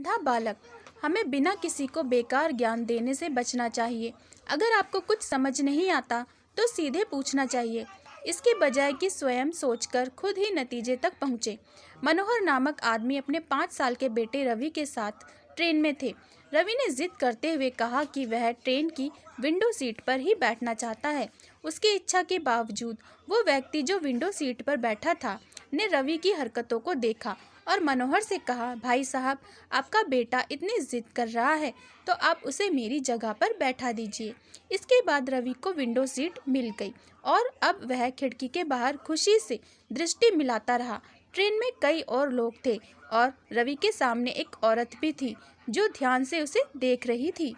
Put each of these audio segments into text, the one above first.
अंधा बालक। हमें बिना किसी को बेकार ज्ञान देने से बचना चाहिए। अगर आपको कुछ समझ नहीं आता तो सीधे पूछना चाहिए, इसके बजाय कि स्वयं सोचकर खुद ही नतीजे तक पहुँचे। मनोहर नामक आदमी अपने 5 साल के बेटे रवि के साथ ट्रेन में थे। रवि ने जिद करते हुए कहा कि वह ट्रेन की विंडो सीट पर ही बैठना चाहता है। उसकी इच्छा के बावजूद वो व्यक्ति जो विंडो सीट पर बैठा था ने रवि की हरकतों को देखा और मनोहर से कहा, भाई साहब, आपका बेटा इतनी जिद कर रहा है तो आप उसे मेरी जगह पर बैठा दीजिए। इसके बाद रवि को विंडो सीट मिल गई और अब वह खिड़की के बाहर खुशी से दृष्टि मिलाता रहा। ट्रेन में कई और लोग थे और रवि के सामने एक औरत भी थी जो ध्यान से उसे देख रही थी।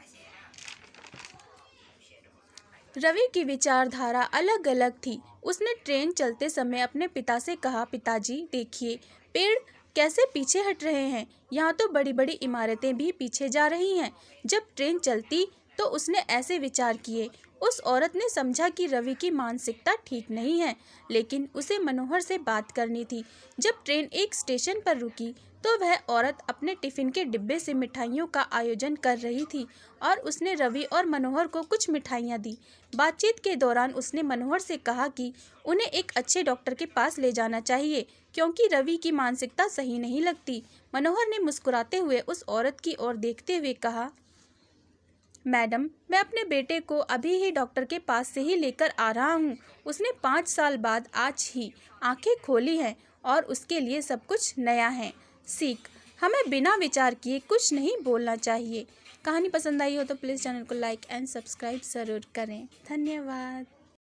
रवि की विचारधारा अलग अलग थी। उसने ट्रेन चलते समय अपने पिता से कहा, पिताजी देखिए, पेड़ कैसे पीछे हट रहे हैं। यहाँ तो बड़ी बड़ी इमारतें भी पीछे जा रही हैं। जब ट्रेन चलती तो उसने ऐसे विचार किए। उस औरत ने समझा कि रवि की मानसिकता ठीक नहीं है, लेकिन उसे मनोहर से बात करनी थी। जब ट्रेन एक स्टेशन पर रुकी तो वह औरत अपने टिफिन के डिब्बे से मिठाइयों का आयोजन कर रही थी और उसने रवि और मनोहर को कुछ मिठाइयाँ दी। बातचीत के दौरान उसने मनोहर से कहा कि उन्हें एक अच्छे डॉक्टर के पास ले जाना चाहिए क्योंकि रवि की मानसिकता सही नहीं लगती। मनोहर ने मुस्कुराते हुए उस औरत की ओर देखते हुए कहा, मैडम, मैं अपने बेटे को अभी ही डॉक्टर के पास से ही लेकर आ रहा हूँ। उसने 5 साल बाद आज ही आंखें खोली हैं और उसके लिए सब कुछ नया है। सीख, हमें बिना विचार किए कुछ नहीं बोलना चाहिए। कहानी पसंद आई हो तो प्लीज़ चैनल को लाइक एंड सब्सक्राइब ज़रूर करें। धन्यवाद।